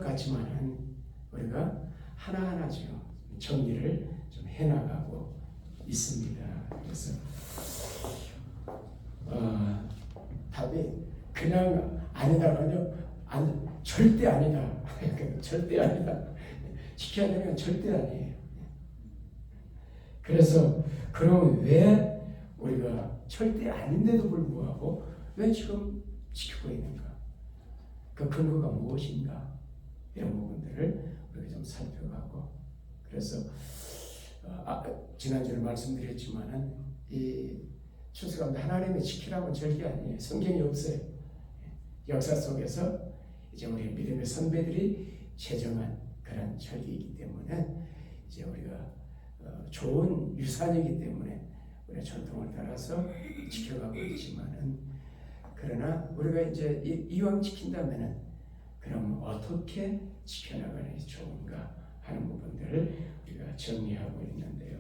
같지만은 우리가 하나하나 좀 정리를 좀 해나가고 있습니다. 그래서 답이 그냥 아니다면요, 절대 아니다. 절대 아니다. 지켜야 되는 절대 아니에요. 그래서 그럼 왜 우리가 절대 아닌데도 불구하고 왜 지금 지키고 있는가? 그 근거가 무엇인가? 이런 부분들을 우리가 좀 살펴가고, 그래서 지난주에 말씀드렸지만은 이 추수감사 하나님의 지키라고 절대 아니에요. 성경이 없어요. 역사 속에서 이제 우리 믿음의 선배들이 제정한 그런 절기이기 때문에 이제 우리가 좋은 유산이기 때문에 우리가 전통을 따라서 지켜가고 있지만은, 그러나 우리가 이제 이왕 지킨다면은 그럼 어떻게 지켜나가는 게 좋은가 하는 부분들을 우리가 정리하고 있는데요.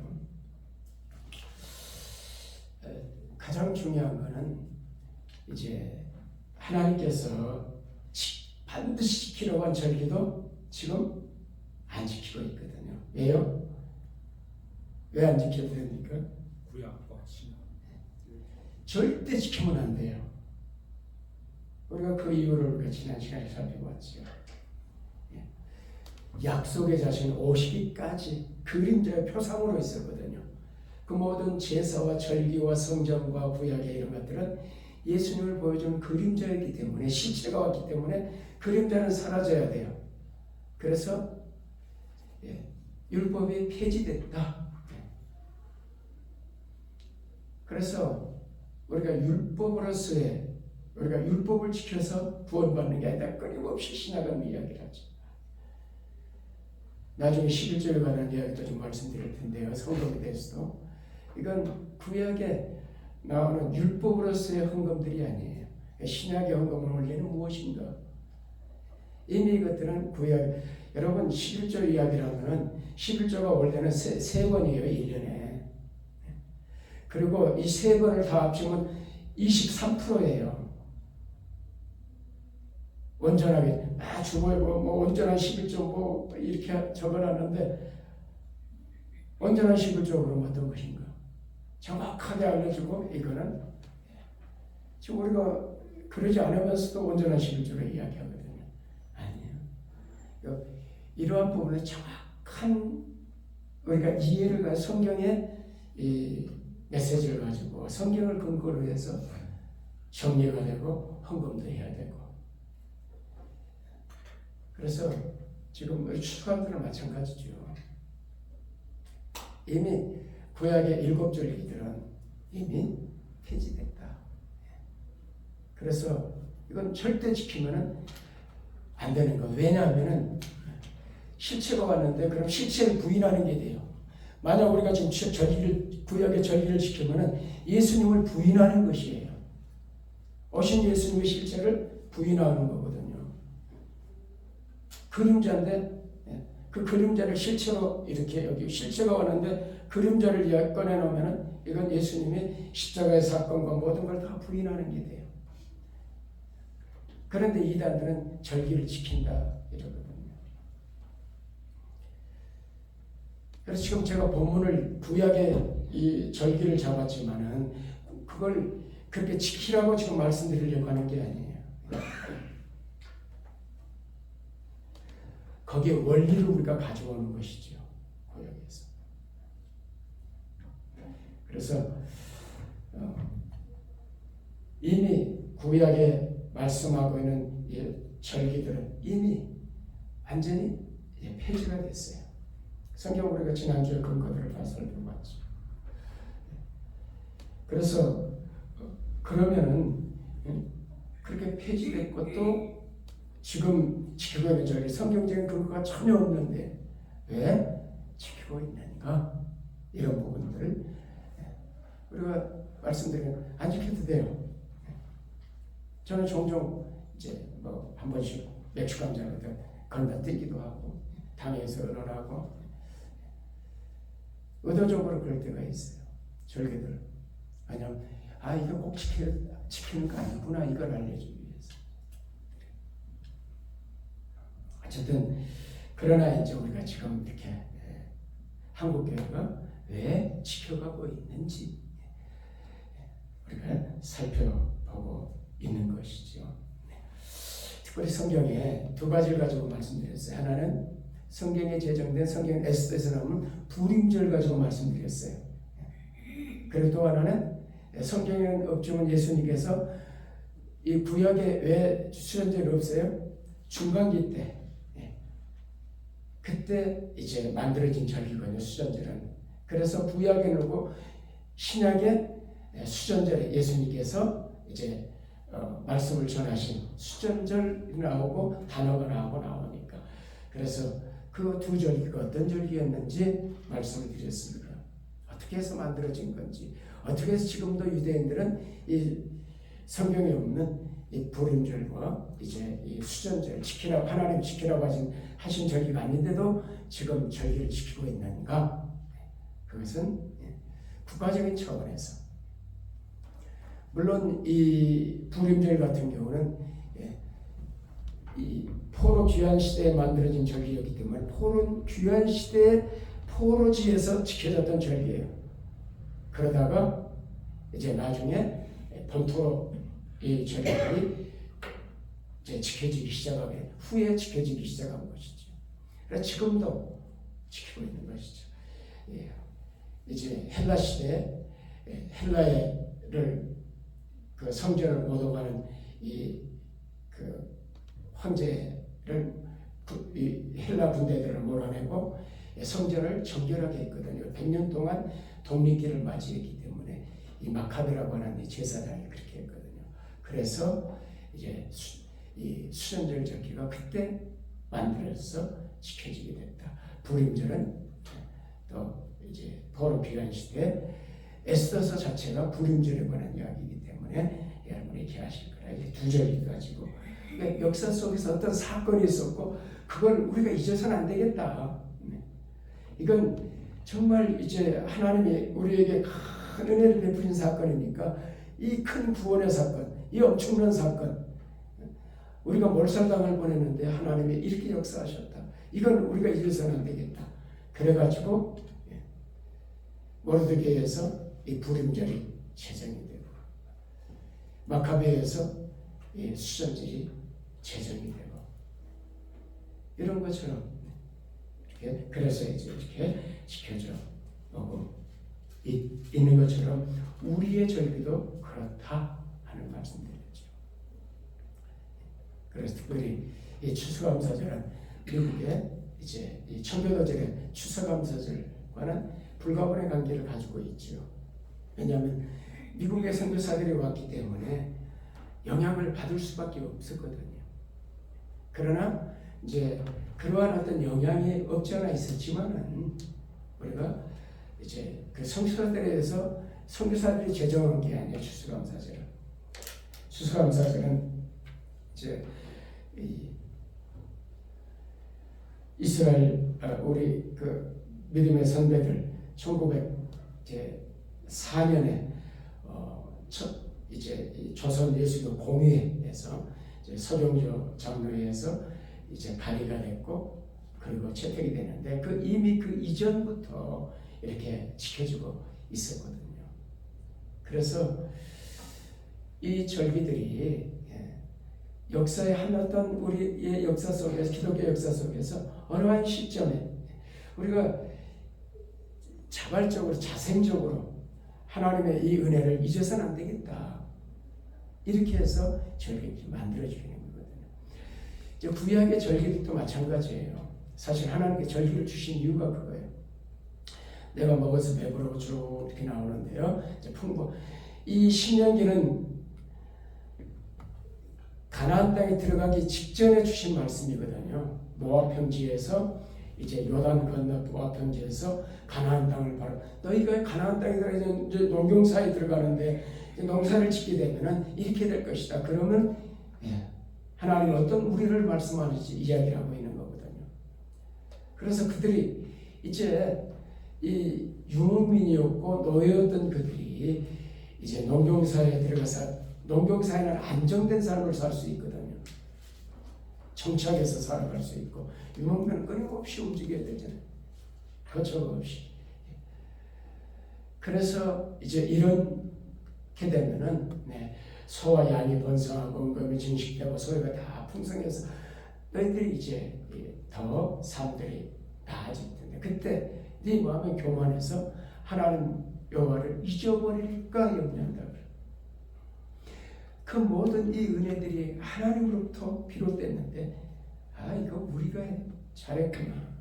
가장 중요한 것은 이제 하나님께서 반드시 지키려고 한 절기도 지금 안 지키고 있거든요. 왜요? 왜 안 지켜도 됩니까? 구약과 신약 절대 지키면 안 돼요. 우리가 그 이유를 우리가 지난 시간에 살펴봤죠. 약속의 자신 오시기까지 그림자의 표상으로 있었거든요. 그 모든 제사와 절기와 성전과 구약의 이런 것들은 예수님을 보여주는 그림자이기 때문에, 실체가 왔기 때문에 그림자는 사라져야 돼요. 그래서 율법이 폐지됐다. 그래서 우리가 율법을 지켜서 구원받는 게 아니라 끊임없이 신학은 이야기를 하죠. 나중에 11조에 관한 이야기도 좀 말씀드릴 텐데요. 성경에 대해서도 이건 구약에 나오는 율법으로서의 헌금들이 아니에요. 신약의 헌금을 원리는 무엇인가? 이미 이것들은 구약, 여러분 11조 이야기라면 11조가 원래는 세 번이에요. 1년에. 그리고 이 세 번을 다 합치면 23%예요. 온전하게 주보에 뭐 온전한 11조 이렇게 적어놨는데, 온전한 11조로 어떤 것인가 정확하게 알려주고, 이거는 지금 우리가 그러지 않으면서도 온전한 11조를 이야기하거든요. 아니에요. 이러한 부분에 정확한 우리가 이해를 가지고 성경의 이 메시지를 가지고 성경을 근거로 해서 정리가 되고 헌금도 해야 되고, 그래서 지금 우리 추수감사는 마찬가지죠. 이미 구약의 7절기들은 이미 폐지됐다. 그래서 이건 절대 지키면은 안 되는 거. 왜냐하면은 실체가 왔는데 그럼 실체를 부인하는 게 돼요. 만약 우리가 지금 구약의 절기를 지키면은 예수님을 부인하는 것이에요. 오신 예수님의 실체를 부인하는 거거든요. 그림자인데 그 그림자를 실체로 이렇게 여기 실체가 왔는데 그림자를 꺼내놓으면 이건 예수님의 십자가의 사건과 모든 걸 다 부인하는 게 돼요. 그런데 이단들은 절기를 지킨다 이러거든요. 그래서 지금 제가 본문을 구약의 이 절기를 잡았지만은 그걸 그렇게 지키라고 지금 말씀드리려고 하는 게 아니에요. 거기에 원리를 우리가 가져오는 것이죠. 구약에서. 그래서 이미 구약에 말씀하고 있는 절기들은 이미 완전히 폐지가 됐어요. 성경 우리가 지난주에 근거들을 다 살펴봤죠. 그래서 그러면은 그렇게 폐지됐고 또 지금 지키고 있는 절기 성경적인 근거가 전혀 없는데 왜 지키고 있는가? 이런 부분들을 우리가 말씀드리면 안 지켜도 돼요. 저는 종종 이제 한 번씩 맥주 감자를 건너뛰기도 하고 당에서 언언하고 의도적으로 그럴 때가 있어요. 절기들. 왜냐면 이거 꼭 지키는 거 아니구나 이걸 알려주기 위해서. 어쨌든 그러나 이제 우리가 지금 이렇게 한국 교회가 왜 지켜가고 있는지 우리가 살펴보고 있는 것이죠. 특별히 성경에 두 가지를 가지고 말씀드렸어요. 하나는 성경에 제정된 성경 에스더에서 나오는 불임절 가지고 말씀드렸어요. 그리고 또 하나는 성경에는 없지만 예수님께서 이 구약에 왜 수련절이 없어요? 중간기 때 그때 이제 만들어진 절기거든요. 수련절은. 그래서 구약에 놓고 신약에 수련절에 예수님께서 이제 말씀을 전하신 수련절이 나오고 단어가 나오니까 그래서 그 두 절기가 어떤 절기였는지 말씀을 드렸습니다. 어떻게 해서 만들어진 건지, 어떻게 해서 지금도 유대인들은 이 성경에 없는 이 불임절과 이제 이 수전절 지키라고 하나님 지키라고 하신 절기가 아닌데도 지금 절기를 지키고 있는가? 그것은 국가적인 차원에서 물론 이 불임절 같은 경우는 이 포로 귀환 시대에 만들어진 절기였기 때문에 포로 귀환 시대에 포로지에서 지켜졌던 절기예요. 그러다가 이제 나중에 본토로 이 절기들이 이제 지켜지기 시작하게 후에 지켜지기 시작한 것이죠. 그래서 지금도 지키고 있는 것이죠. 이제 헬라 시대에 헬라를 그 성전을 모독하는 그 황제를 이 헬라 군대들을 몰아내고 성전을 정결하게 했거든요. 100년 동안 독립기를 맞이했기 때문에 이 마카드라고 하는 이 제사장이 그렇게 했거든요. 그래서 이제 이 수련절 절기가 그때 만들어서 지켜지게 됐다. 불임절은 또 이제 포로 귀환 시대 에스더서 자체가 불임절에 관한 이야기이기 때문에 여러분이 이렇게 아실 거라. 이게 두 절기 가지고 그러니까 역사 속에서 어떤 사건이 있었고 그걸 우리가 잊어서는 안 되겠다. 이건 정말 이제 하나님이 우리에게 큰 은혜를 베푸신 사건이니까 이 큰 구원의 사건, 이 엄청난 사건, 우리가 몰살당을 보냈는데 하나님이 이렇게 역사하셨다. 이건 우리가 잊어서는 안 되겠다. 그래가지고 모르드게에서 이 불임절이 제정이 되고 마카베에서 이 수전절이 제정이 되고 이런 것처럼 이렇게 그래서 이제 이렇게 지켜져 오고 있는 것처럼 우리의 절기도 그렇다 하는 말씀드렸죠. 그래서 특별히 이 추수감사절은 미국의 이제 이 청교도절의 추수감사절과는 불가분의 관계를 가지고 있죠. 왜냐하면 미국의 선교사들이 왔기 때문에 영향을 받을 수밖에 없었거든요. 그러나 이제 그러한 어떤 영향이 없지 않아 있었지만은 우리가 이제 그 선교사들에 대해서 선교사들이 제정한 게 아니에요. 추수감사절은. 추수감사절은 이제 이 이스라엘 우리 그 믿음의 선배들 1904년에 첫 이제 조선 예수교 공회에서 이제 서경조 장로회에서 이제 발의가 됐고 그리고 채택이 되는데 이미 그 이전부터 이렇게 지켜지고 있었거든요. 그래서 이 절기들이 역사의 한 어떤 우리의 역사 속에서 기독교 역사 속에서 어느 한 시점에 우리가 자발적으로 자생적으로 하나님의 이 은혜를 잊어서는 안 되겠다. 이렇게 해서 절기를 만들어주는 거거든요. 이제 구약의 절기도 마찬가지예요. 사실 하나님께 절기를 주신 이유가 그거예요. 내가 먹어서 배부르고 쭉 이렇게 나오는데요. 이제 이 신명기는 가나안 땅에 들어가기 직전에 주신 말씀이거든요. 모압 평지에서 이제 요단 건너 모압 평지에서 가나안 땅을 바로 너희가 가나안 땅에 들어가서 이제 농경사에 들어가는데 농사를 짓게 되면은 이렇게 될 것이다. 그러면 하나님은 어떤 우리를 말씀하는지 이야기를 하고 있는 거거든요. 그래서 그들이 이제 이 유목민이었고 노예였던 그들이 이제 농경사에 들어가서 농경사에는 안정된 삶을 살 수 있거든요. 정착해서 살아갈 수 있고 유목민은 끊임없이 움직여야 되잖아요. 거쳐없이. 그래서 이제 이렇게 되면은 소와 양이 번성하고 은금이 증식되고 소유가 다 풍성해서 너희들이 이제 더 삶들이 나아질 텐데 그때 네 마음이 교만해서 하나님 여호와를 잊어버릴까 염려한다. 그 모든 이 은혜들이 하나님으로부터 비롯됐는데 이거 우리가 잘했구나.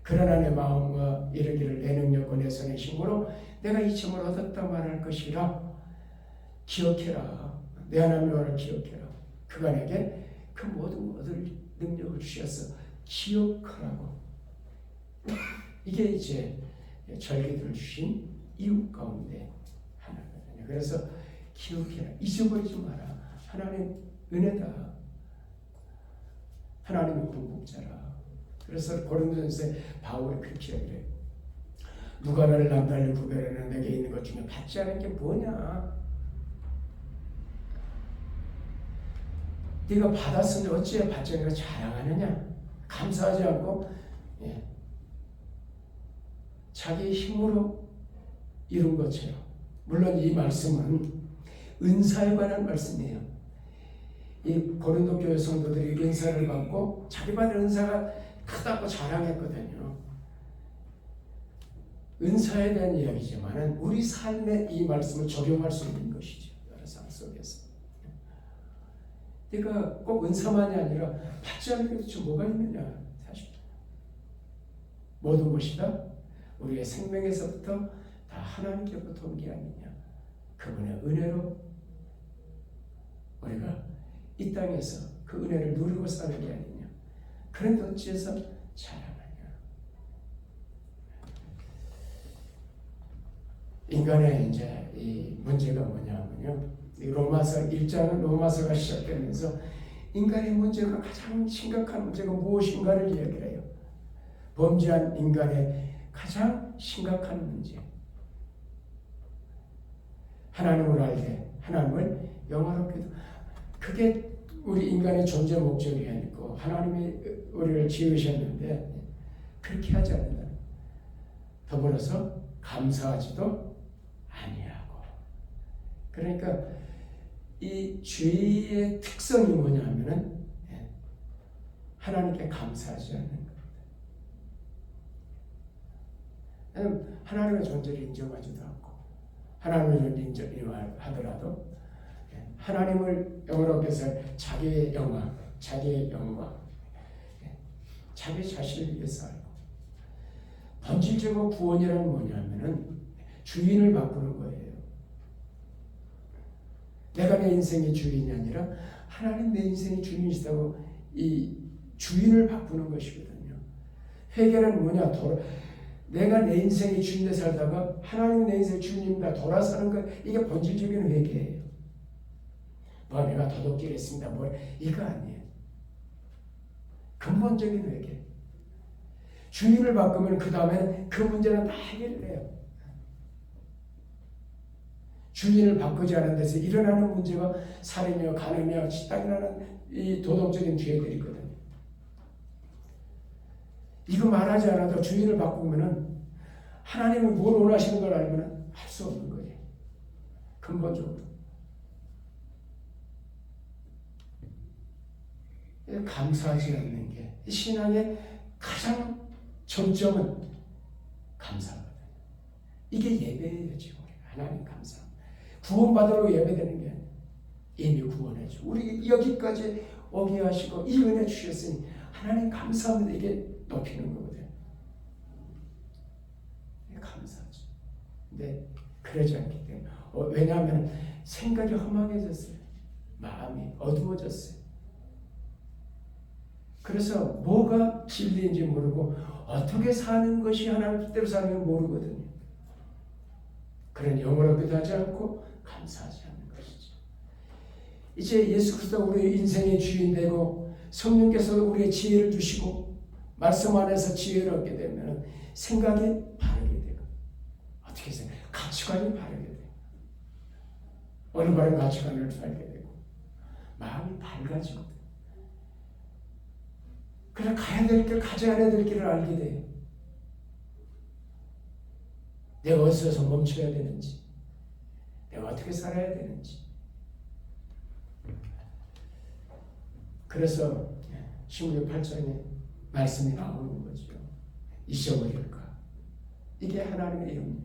그러나 내 마음과 이르기를 내 능력과 내 손의 힘으로 내가 이 점을 얻었다 말할 것이라. 기억해라. 내 하나님 여호와를 기억해라. 그가 내게 그 모든 얻을 능력을 주셔서 기억하라고. 이게 이제 절기들을 주신 이유 가운데 하나거든요. 그래서 기억해라. 잊어버리지 마라. 하나님 은혜다. 하나님의 공급자라. 그래서 고린도전서에 바울이 그렇게 그래. 누가 나를 남달리 구별하는 내게 있는 것 중에 받지 않은 게 뭐냐? 네가 받았으니 어찌해 받지 않으니까 자랑하느냐? 감사하지 않고 자기의 힘으로 이룬 것처럼. 물론 이 말씀은 은사에 관한 말씀이에요. 이 고린도 교회 성도들이 은사를 받고 자기 받은 은사가 크다고 자랑했거든요. 은사에 대한 이야기지만 우리 삶에 이 말씀을 적용할 수 있는 것이죠. 여러 상황 속에서. 그러니까 꼭 은사만이 아니라 받지 않는 게 도대체 뭐가 있느냐. 사실 모든 것이 다 우리의 생명에서부터 다 하나님께로부터 온 게 아니냐. 그분의 은혜로 우리가 이 땅에서 그 은혜를 누리고 사는 게 아니냐. 그런데 어찌해서 자랑하냐. 인간의 이제 이 문제가 뭐냐면요. 이 로마서 1장은 로마서가 시작되면서 인간의 문제가 가장 심각한 문제가 무엇인가를 이야기해요. 범죄한 인간의 가장 심각한 문제. 하나님을 알게, 하나님을 영화롭게. 그게 우리 인간의 존재 목적이 아니고 하나님이 우리를 지으셨는데 그렇게 하지 않는다. 더불어서 감사하지도 아니하고. 그러니까 이 죄의 특성이 뭐냐 하면은 하나님께 감사하지 않는 겁니다. 하나님의 존재를 인정하지도 않고 하나님을 인정하더라도 하나님을 영어롭게 해서 자기의 영광, 자기 자신을 위해서 알고. 본질적으로 구원이란 뭐냐면은 주인을 바꾸는 거예요. 내가 내 인생의 주인이 아니라 하나님 내 인생의 주인이시다고 이 주인을 바꾸는 것이거든요. 회개는 뭐냐? 내가 내 인생의 주인에 살다가 하나님 내 인생의 주인입니다. 돌아서는 것. 이게 본질적인 회개예요. 내가 도둑질 했습니다. 이거 아니에요. 근본적인 회개. 주인을 바꾸면 그 다음에 그 문제는 다 해결돼요. 주인을 바꾸지 않은 데서 일어나는 문제가 살인이며 간음이며 치당이라는 이 도덕적인 죄들이거든요. 이거 말하지 않아도 주인을 바꾸면은 하나님이 뭘 원하시는 걸 알면 할 수 없는 거예요. 근본적으로. 감사하지 않는 게 신앙의 가장 정점은 감사거든요. 이게 예배예요. 지금 하나님 감사. 구원받으러 예배되는 게 아니에요. 이미 구원해줘. 우리 여기까지 오게 하시고 이 은혜 주셨으니 하나님 감사합니다. 이게 높이는 거거든요. 감사하죠. 근데 그러지 않기 때문에 왜냐하면 생각이 허망해졌어요. 마음이 어두워졌어요. 그래서 뭐가 진리인지 모르고 어떻게 사는 것이 하나님 뜻대로 사는 걸 모르거든요. 그런 영어롭기도 하지 않고 감사하지 않는 것이죠. 이제 예수 그리스도가 우리의 인생의 주인 되고 성령께서 우리의 지혜를 주시고 말씀 안에서 지혜를 얻게 되면 생각이 바르게 되고 어떻게 생각해요? 가치관이 바르게 되고 올바른 가치관을 살게 되고 마음이 밝아지거든요. 그래 가야 될 길, 가져야 될 길을 알게 돼요. 내가 어디서 멈춰야 되는지, 내가 어떻게 살아야 되는지. 그래서 신구약 8장에 말씀이 나오는 거죠. 잊어버릴까? 이게 하나님의 염려.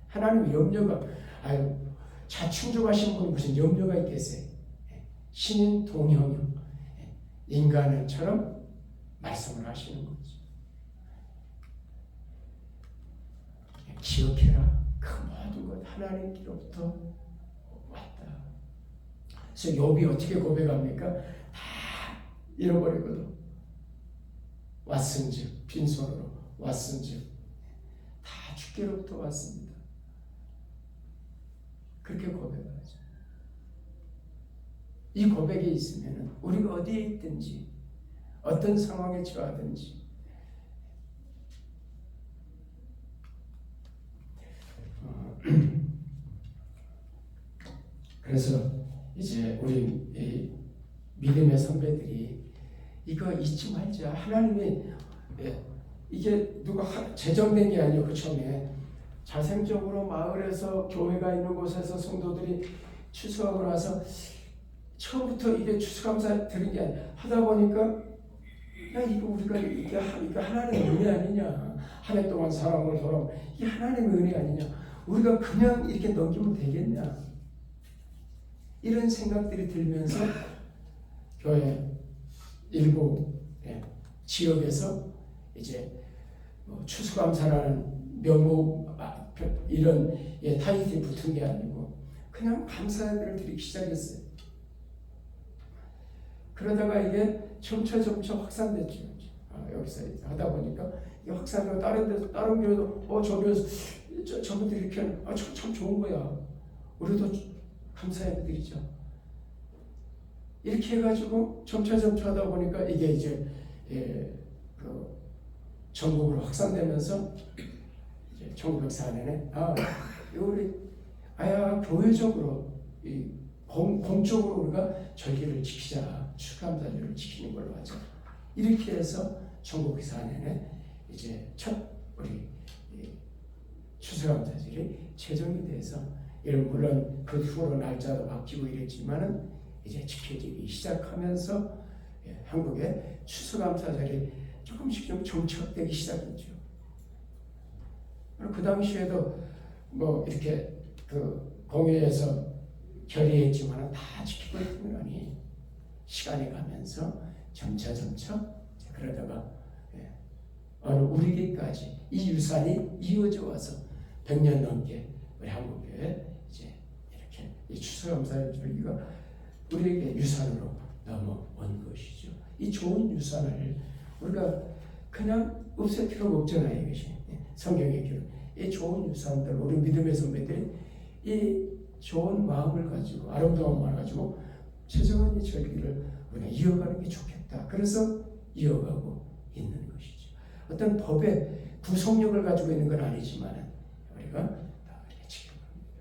하나님의 염려가 자충족하신 분이 무슨 염려가 있겠어요? 신인 동형형 인간을처럼 말씀을 하시는 거죠. 기억해라. 그 모든 것 하나님께로부터 왔다. 그래서 욥이 어떻게 고백합니까? 다 잃어버리거든. 왔은즉 빈손으로 왔은즉 다 주께로부터 왔습니다. 그렇게 고백하죠. 이 고백이 있으면 우리가 어디에 있든지 어떤 상황에 처하든지 그래서 이제 우리 믿음의 선배들이 이거 잊지 말자. 하나님이 이게 누가 제정된 게 아니고 처음에 자생적으로 마을에서 교회가 있는 곳에서 성도들이 추수하고 나서 처음부터 이게 추수감사 드린 게 아니라 하다 보니까 야 이거 우리가 이게 하나님의 은혜 아니냐. 한 해 동안 사랑을 돌아오면 이게 하나님의 은혜 아니냐. 우리가 그냥 이렇게 넘기면 되겠냐. 이런 생각들이 들면서 교회 일부 지역에서 이제 추수감사라는 명목 이런 타이틀이 붙은 게 아니고 그냥 감사를 드리기 시작했어요. 그러다가 이게 점차 확산됐죠. 여기서 하다 보니까 이게 확산되고 다른 교회도 저 교회에서 저분들이 이렇게 하는 참 좋은 거야. 우리도 감사해 드리죠. 이렇게 해가지고 점차 하다 보니까 이게 이제 전국으로 확산되면서 이제 1904년에 우리 교회적으로 공적으로 우리가 절기를 지키자, 추수감사절을 지키는 걸로 하자. 이렇게 해서 1904년에 이제 첫 우리 추수감사절이 제정이 돼서 물론 그 후로 날짜도 바뀌고 이랬지만은 이제 지켜지기 시작하면서 한국의 추수감사절이 조금씩 좀 정착되기 시작했죠. 그 당시에도 뭐 이렇게 공회에서 결의했지만 다 지키고 있더니 시간이 가면서 점차 그러다가 어느 우리에게까지 이 유산이 이어져 와서 100년 넘게 우리 한국에 이제 이렇게 이 추수감사의 절기가 우리에게 유산으로 넘어온 것이죠. 이 좋은 유산을 우리가 그냥 없앨 필요가 없잖아요. 이것이 성경의 기록. 이 좋은 유산들 우리 믿음의 선배들이 이 좋은 마음을 가지고 아름다운 마음을 가지고 최정한 이 절기를 우리가 이어가는 게 좋겠다. 그래서 이어가고 있는 것이죠. 어떤 법의 구속력을 가지고 있는 건 아니지만 우리가 다 이렇게 지켜갑니다.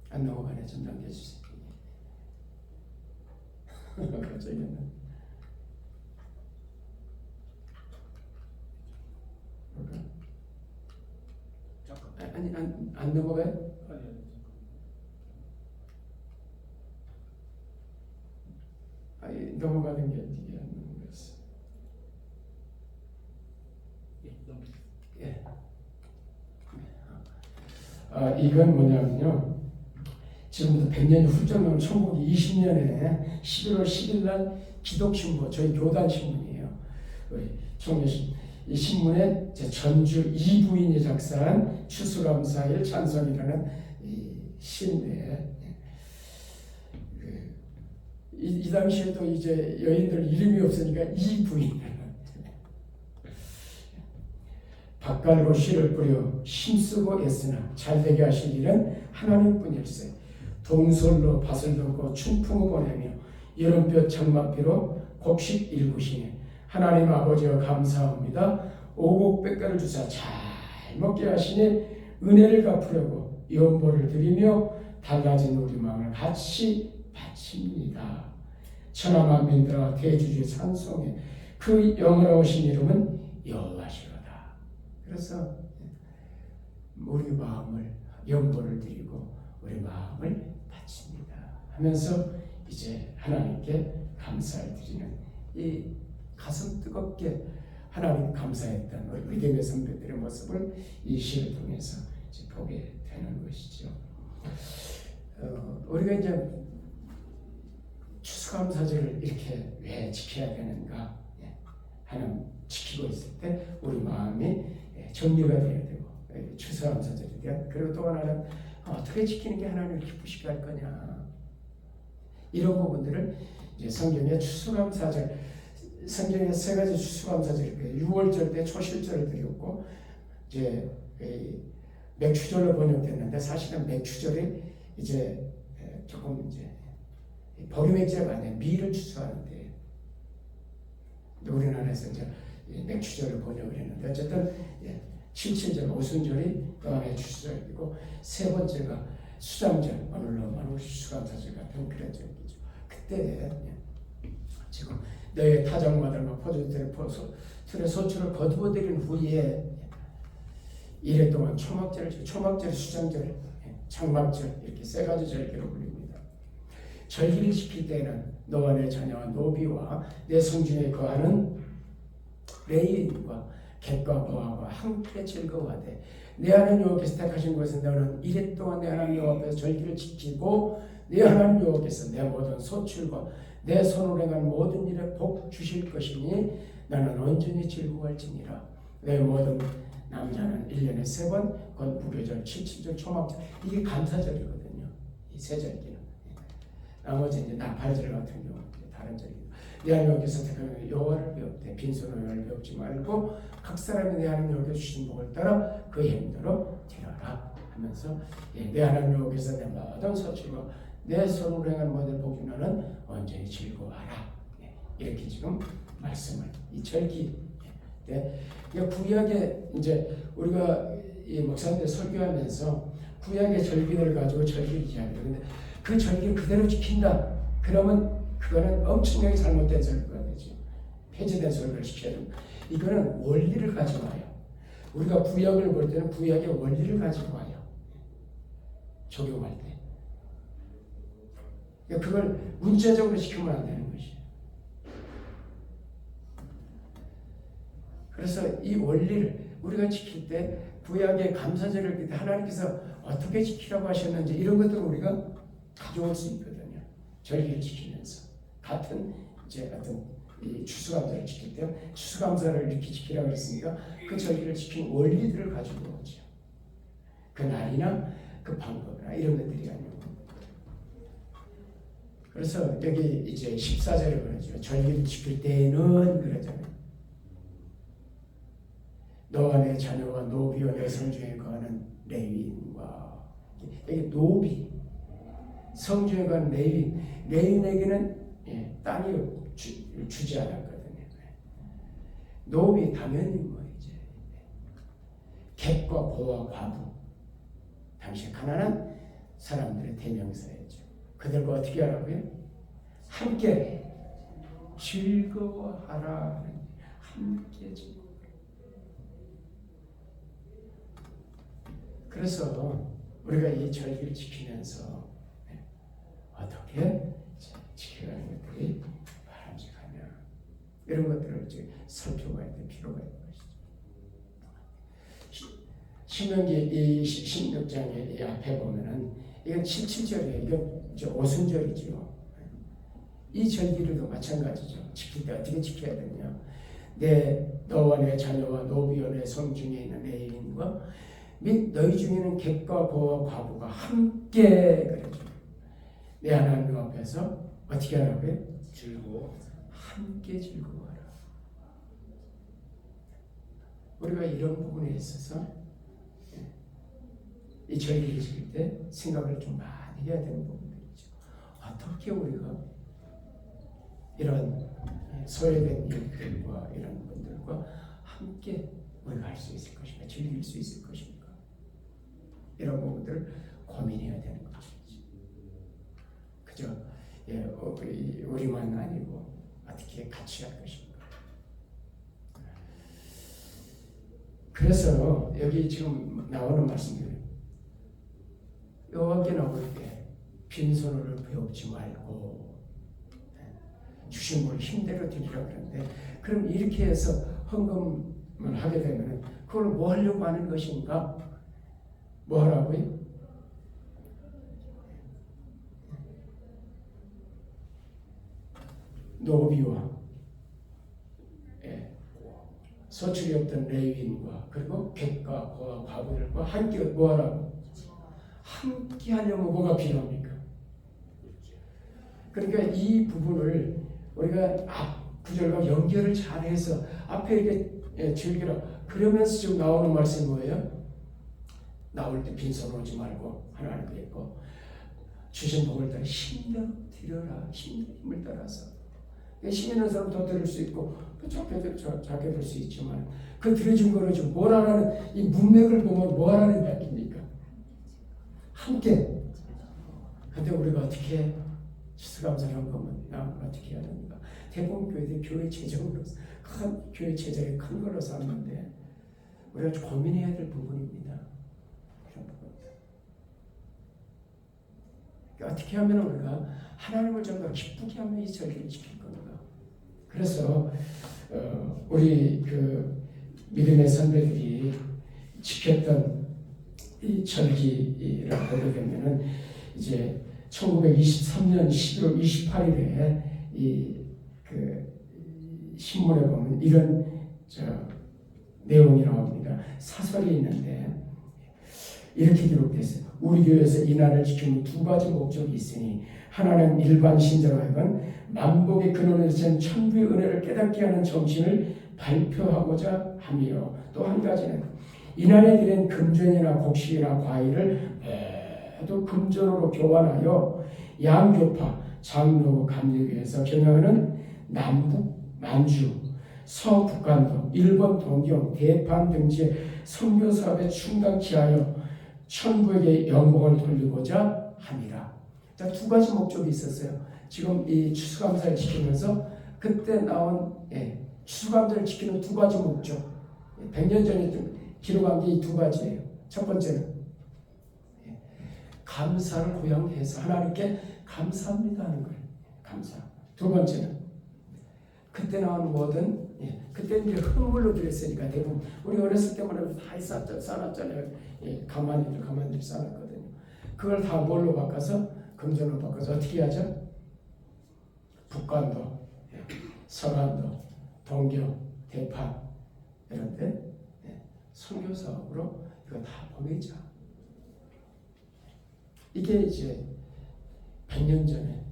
안 넘어가네. 좀 남겨주세요. 갑자기는 아니 안 넘어가요? 아니 넘어가는 게 이게 안 넘어갔어. 이건 뭐냐면요. 지금부터 100년이 훌쩍 넘은 1920년에 11월 10일 날 기독신보 저희 교단 신문이에요. 우리 총회신 이 신문에 전주 이부인이 작사한 추수감사일 찬송이라는 이 시인데 이 당시에도 이제 여인들 이름이 없으니까 이부인 밭갈고 씨를 뿌려 힘쓰고 애쓰나 잘되게 하실 일은 하나님뿐일세. 동솔로 밭을 덮고 춘풍을 보내며 여름볕 장맛비로 곡식 일구시네. 하나님 아버지여 감사합니다. 오곡백가를 주사 잘 먹게 하시니 은혜를 갚으려고 연보를 드리며 달라진 우리 마음을 같이 바칩니다. 천하 만민들아 대주주의 찬송해. 그 영원하신 이름은 여호와시로다. 그래서 우리 마음을 영보를 드리고 우리 마음을 바칩니다 하면서 이제 하나님께 감사를 드리는 이 가슴 뜨겁게 하나님 감사했던 우리 믿음의 선배들의 모습을 이 시를 통해서 이제 보게 되는 것이죠. 우리가 이제 추수감사절을 이렇게 왜 지켜야 되는가? 하나님 지키고 있을 때 우리 마음이 정리가 되어야 되고 추수감사절에 대한, 그리고 또 하나는 어떻게 지키는 게 하나님을 기쁘시게 할 거냐, 이런 부분들을 이제 성경의 추수감사절, 성경에 세 가지 추수감사절이 6월절 때 초실절을 드렸고 이제 맥추절로 번역됐는데 사실은 맥추절이 이제 조금 이제 보리맥주가 아니라 밀을 추수하는데 우리나라에서 이제 맥추절을 번역을 했는데 어쨌든 77절 오순절이 또하나의 추수절이고 세 번째가 수장절, 오늘로 말하면 추수감사절 같은 그런 절이죠. 그때 지금 너의 타작마들과 포도주들의 틀의 소출을 거두어들인 후에 이래 동안 초막절, 수장절, 장막절 이렇게 세 가지 절기로 불립니다. 절기를 지킬 때는 너와 내 자녀와 노비와 내 성중에 거하는 레위인과 객과 보아와 함께 즐거워하되 내 하나님 여호와께서 택하신 것은 너는 이래 동안 내 하나님 여호와 앞에서 절기를 지키고 내 하나님 여호와께서 내 모든 소출과 내 손으로 행한 모든 일에 복 주실 것이니 나는 온전히 즐거워할지니라. 내 모든 남자는 1년에 3번, 곧 무교절, 77절, 초막절, 이게 감사절이거든요. 이 세 절기는. 나머지 이제 나팔절 같은 경우 다른 절기고. 내 하나님 여호와께서 택하는 여호와를 배웁되 빈손으로 여호와를 배웁지 말고 각 사람이 내 하나님 여호와께서 주신 복을 따라 그 행대로 드려라 하면서 내 하나님 여호와께서 내 모든 소출과 내 손으로 행한 모든 복이 나는 온전히 즐거워하라. 이렇게 지금 말씀을 이 절기. 구약에 이제 우리가 이 목사님들 설교하면서 구약의 절기를 가지고 절기를 이야기하는데 그 절기를 그대로 지킨다. 그러면 그거는 엄청나게 잘못된 설교가 되죠. 폐지된 설교를 시켜야 됩니다. 이거는 원리를 가지고 와요. 우리가 구약을 볼 때는 구약의 원리를 가지고 와요. 적용할 때. 그걸 문자적으로 지키면 안 되는 것이에요. 그래서 이 원리를 우리가 지킬 때 구약의 감사절을 그때 하나님께서 어떻게 지키라고 하셨는지 이런 것들을 우리가 가져올 수 있거든요. 절기를 지키면서 같은 이제 어떤 이 추수감사를 지킬 때 추수감사를 이렇게 지키라고 했으니까 그 절기를 지키는 원리들을 가지고 오죠. 그 날이나 그 방법이나 이런 것들이 아니고. 그래서 여기 이제 14절에 그러죠. 절기를 지킬 때는 그러잖아요. 너와 내 자녀와 노비와 내 성중에 거하는 레위인과, 여기 노비, 성중에 거하는 레위인, 레위인에게는 땅이 주지 않았거든요. 노비 당연히 뭐 이제 객과 고와 과부, 당시 가난한 사람들의 대명사였죠. 그들과 어떻게 하라고요? 함께 즐거워하라. 함께 즐거워. 그래서 우리가 이 절기를 지키면서 어떻게 지켜가는 것들이 바람직하냐, 이런 것들을 이제 살펴봐야 될 필요가 있는 것이죠. 신명기 이 16장의 이 앞에 보면은 이건 77절이에요. 이건 이제 오순절이죠. 이 절기를도 마찬가지죠. 지킬 때 어떻게 지켜야 되냐? 너와 내 자녀와 노비와 내 성중에 있는 레위인과 및 너희 중에는 객과 고와 과부가 함께 그러죠. 내 하나님 앞에서 어떻게 하라고요? 함께 즐거워하라. 우리가 이런 부분에 있어서 이 절기를 지킬 때 생각을 좀 많이 해야 되는 부분들이죠. 어떻게 우리가 이런 소외된 이웃들과 이런 분들과 함께 우리가 할 수 있을 것인가, 즐길 수 있을 것인가, 이런 부분들을 고민해야 되는 것이죠. 그죠? 우리만 아니라 같이 할 것인가. 그래서 여기 지금 나오는 말씀들은 여호와께 나올 때 빈손으로 배웁지 말고 주신 걸 힘대로 드리라 그러는데, 그럼 이렇게 해서 헌금을 하게 되면 그걸 뭐 하려고 하는 것인가? 뭐 하라고요? 노비와 소출이 없던 레위인과 그리고 객과 과부들과 함께 뭐 하라고? 함께 하려면 뭐가 필요합니까? 그러니까 이 부분을 우리가 앞 구절과 연결을 잘해서 앞에 이렇게 즐기라 그러면서 지금 나오는 말씀이 뭐예요? 나올 때 빈손 오지 말고 하나님 뵙고 주신 복을 따라 힘대로 드려라. 힘을 따라서 힘 있는 사람 더 드릴 수 있고 작게 들 수 있지만 그 드려진 거를 좀 뭘 하라는 이 문맥을 보면 뭐 하라는 이야기입니까? 함께. 근데 우리가 어떻게 추수감사를 한 거면 어떻게 해야 됩니까? 대부분 교회들이 교회 재정으로 큰 교회 재정이 큰 걸로 삼는데 우리가 좀 고민해야 될 부분입니다. 그런 부분입니다. 그러니까 어떻게 하면 우리가 하나님을 좀 더 기쁘게 하면 이 절기를 지킬 건가? 그래서 우리 그 믿음의 선배들이 지켰던 이 절기를 보게 되면은 이제 1923년 11월 28일에 이 그 신문에 보면 이런 내용이 나옵니다. 사설이 있는데 이렇게 기록됐어요. 우리 교회에서 이 날을 지키는 두 가지 목적이 있으니 하나는 일반 신자로 하여금 만복의 근원에 선 천부의 은혜를 깨닫게 하는 정신을 발표하고자 하며, 또 한 가지는 이날에 드린 금전이나 곡식이나 과일을 모두 금전으로 교환하여 양교파, 장로, 감리교에서 경영하는 남북, 만주, 서북간도, 일본 동경, 대판 등지의 선교 사업에 충당케 하여 천부에게 영광을 돌리고자 함이라. 자, 두 가지 목적이 있었어요. 지금 이 추수감사를 지키면서 그때 나온 추수감사를 지키는 두 가지 목적. 100년 전에 기록한 게 이 두 가지예요. 첫 번째는 감사를 고양해서 하나님께 감사합니다 하는 거예요. 감사. 두 번째는 그때 나온 모든 그때 이제 흐물로 드렸으니까 대부분 우리 어렸을 때만 다 싸놨잖아요. 가만히 싸놨거든요. 그걸 다 뭘로 바꿔서 금전으로 바꿔서 어떻게 하죠? 북간도, 서간도, 동경, 대판 이런 데 선교 사업으로 이거 다 보내자. 이게 이제 100년 전에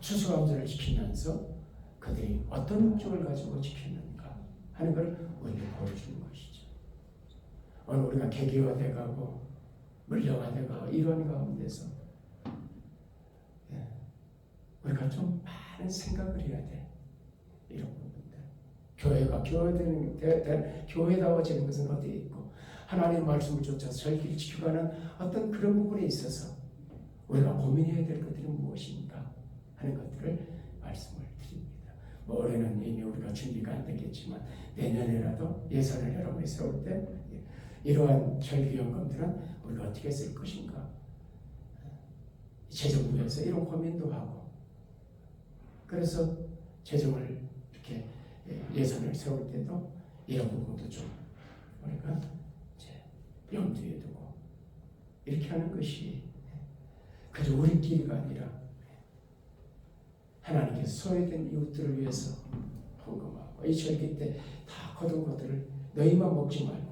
추수감사를 지키면서 그들이 어떤 목적을 가지고 지켰는가 하는 걸 우리에게 보여주는 것이죠. 오늘 우리가 개개화돼가고 물려화돼가고 이런 가운데서 우리가 좀 많은 생각을 해야 돼. 이런 부분들. 교회가 교회다워지는 것은 어디에 있고 하나님의 말씀을 쫓아서 절기를 지켜가는 어떤 그런 부분에 있어서 우리가 고민해야 될 것들이 무엇인가 하는 것들을 말씀을 드립니다. 올해는 이미 우리가 준비가 안 되겠지만 내년에라도 예산을 여러분이 세울 때 이러한 절기연금들은 우리가 어떻게 쓸 것인가, 재정부에서 이런 고민도 하고, 그래서 재정을 이렇게 예산을 세울 때도 이런 부분도 좀 우리가 이제 염두에 두고 이렇게 하는 것이 그저 우리끼리가 아니라 하나님께서 소외된 이웃들을 위해서 헌금하고 이 절기 때 다 거둔 것들을 너희만 먹지 말고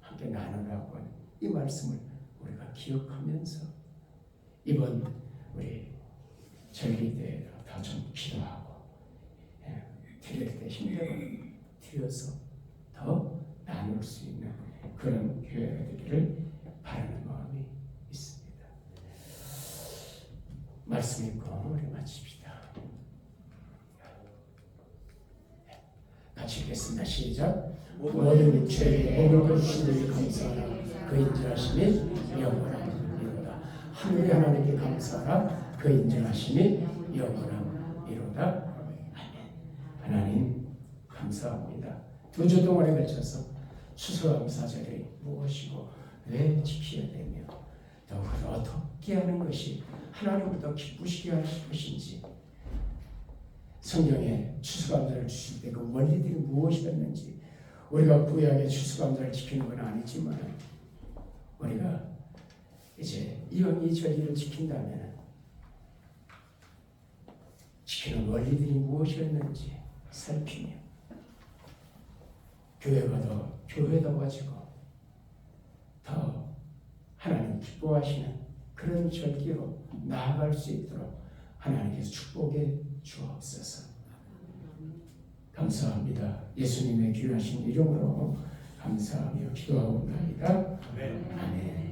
함께 나누라고 하는 이 말씀을 우리가 기억하면서 이번 우리 절기 때 다 좀 기도하고 드릴 때 힘내고 드려서 더 나눌 수 있는 그런 교회가 되기를 바라는 마음이 있습니다. 말씀 읽고 우리 마칩시다. 같이 읽겠습니다. 시작. 모든 육체의 복을 거두신 이를 감사하라. 그 인자하심이 영원함이로다. 하늘의 하나님께 감사하라. 그 인자하심이 영원함이로다. 아멘. 감사합니다. 2주 동안에 걸쳐서 추수감사절이 무엇이고 왜 지켜야 되며 또 그걸 어떻게 하는 것이 하나님을 더 기쁘시게 하실 것인지, 성경에 추수감사를 주실 때 그 원리들이 무엇이었는지, 우리가 구약의 추수감사를 지키는 건 아니지만 우리가 이제 이왕 이 절기를 지킨다면 지키는 원리들이 무엇이었는지 살피며 교회가 가지고 더 하나님 기뻐하시는 그런 절기로 나아갈 수 있도록 하나님께서 축복해 주옵소서. 감사합니다. 예수님의 귀하신 이름으로 감사하며 기도하옵나이다. 아멘.